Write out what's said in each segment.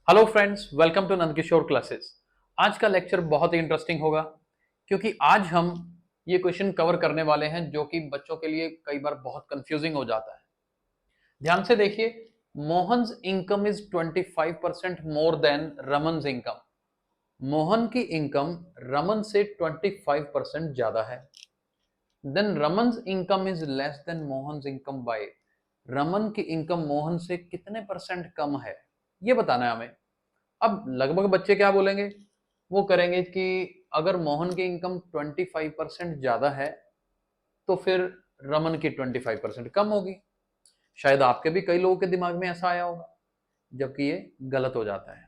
Hello friends, welcome to Nandkishore classes. आज का lecture बहुत ही इंटरेस्टिंग होगा क्योंकि आज हम ये क्वेश्चन कवर करने वाले हैं जो कि बच्चों के लिए कई बार बहुत कंफ्यूजिंग हो जाता है। ध्यान से देखिए, Mohan's income is 25% more than Raman's income. Mohan की इनकम रमन से 25% ज्यादा है। Then Raman's income is less than Mohan's income by. Raman की इनकम मोहन से कितने परसेंट कम है, ये बताना है हमें। अब लगभग बच्चे क्या बोलेंगे, वो करेंगे कि अगर मोहन की इनकम 25% ज्यादा है तो फिर रमन की 25% कम होगी। शायद आपके भी कई लोगों के दिमाग में ऐसा आया होगा, जबकि ये गलत हो जाता है।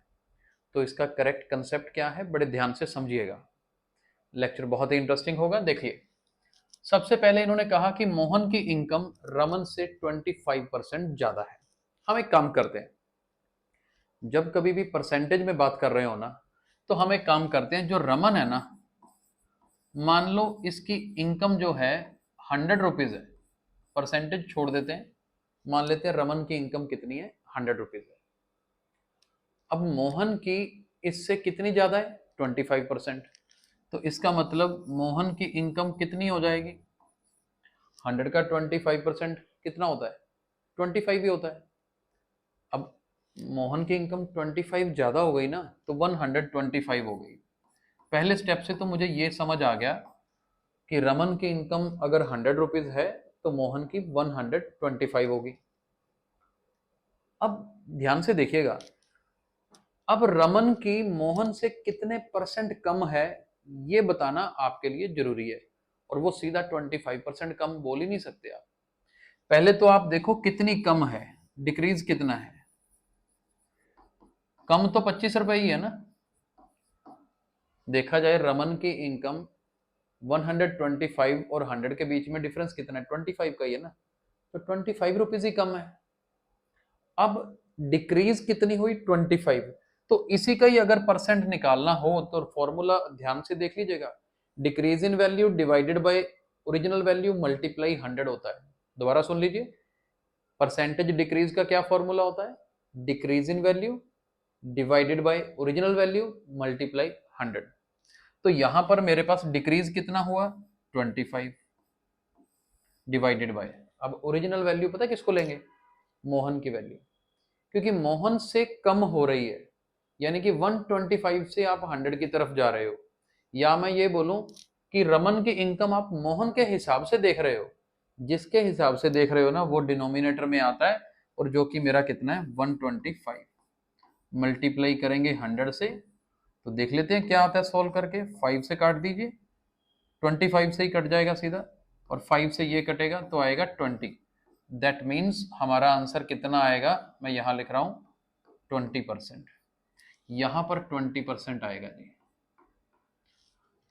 तो इसका करेक्ट कंसेप्ट क्या है, बड़े ध्यान से समझिएगा। लेक्चर बहुत ही इंटरेस्टिंग होगा। देखिए, सबसे पहले इन्होंने कहा कि मोहन की इनकम रमन से 25% ज्यादा है। हम एक काम करते हैं, जब कभी भी परसेंटेज में बात कर रहे हो ना, तो हम एक काम करते हैं, जो रमन है ना, मान लो इसकी इनकम जो है 100 रुपीज है, परसेंटेज छोड़ देते हैं, मान लेते हैं रमन की इनकम कितनी है, 100 रुपीज है। अब मोहन की इससे कितनी ज्यादा है, 25%। तो इसका मतलब मोहन की इनकम कितनी हो जाएगी, 100 का 25% कितना होता है, 25 ही होता है। अब मोहन की इनकम 25 ज्यादा हो गई ना, तो 125 हो गई। पहले स्टेप से तो मुझे ये समझ आ गया कि रमन की इनकम अगर 100 रुपीज है तो मोहन की 125 होगी। अब ध्यान से देखिएगा, अब रमन की मोहन से कितने परसेंट कम है, ये बताना आपके लिए जरूरी है। और वो सीधा 25% कम बोल ही नहीं सकते आप। पहले तो आप देखो कितनी कम है, डिक्रीज कितना है। कम तो 25 रुपए ही है ना। देखा जाए रमन की इनकम 125 और 100 के बीच में डिफरेंस कितना है, 25 का ही है ना। तो 25 रुपीज ही कम है। अब डिक्रीज कितनी हुई, 25। तो इसी का ही अगर परसेंट निकालना हो तो फॉर्मूला ध्यान से देख लीजिएगा, decrease in value divided by original value multiply 100 होता है। दोबारा सुन लीजिए, परसेंटेज डिक्रीज का क्या फॉर्मूला होता है, decrease in value divided by original value multiply 100। तो यहां पर मेरे पास डिक्रीज कितना हुआ, 25 डिवाइडेड बाय, अब ओरिजिनल वैल्यू पता है किसको लेंगे, मोहन की वैल्यू, क्योंकि मोहन से कम हो रही है। यानी कि 125 से आप 100 की तरफ जा रहे हो। या मैं ये बोलूं कि रमन की इनकम आप मोहन के हिसाब से देख रहे हो, जिसके हिसाब से देख रहे हो ना वो डिनोमिनेटर में आता है, और जो कि मेरा कितना है, 125। मल्टीप्लाई करेंगे 100 से, तो देख लेते हैं क्या आता है सॉल्व करके। 5 से काट दीजिए, 25 से ही कट जाएगा सीधा, और 5 से ये कटेगा तो आएगा 20। दैट मीन्स हमारा आंसर कितना आएगा, मैं यहां लिख रहा हूं 20%। यहां पर 20% आएगा जी।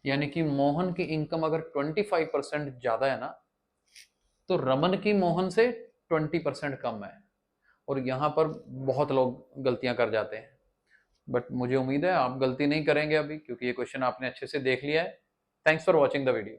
यानी कि मोहन की इनकम अगर 25% ज्यादा है ना, तो रमन की मोहन से 20% कम है। और यहां पर बहुत लोग गलतियां कर जाते हैं, बट मुझे उम्मीद है आप गलती नहीं करेंगे अभी, क्योंकि ये क्वेश्चन आपने अच्छे से देख लिया है। Thanks for watching the video.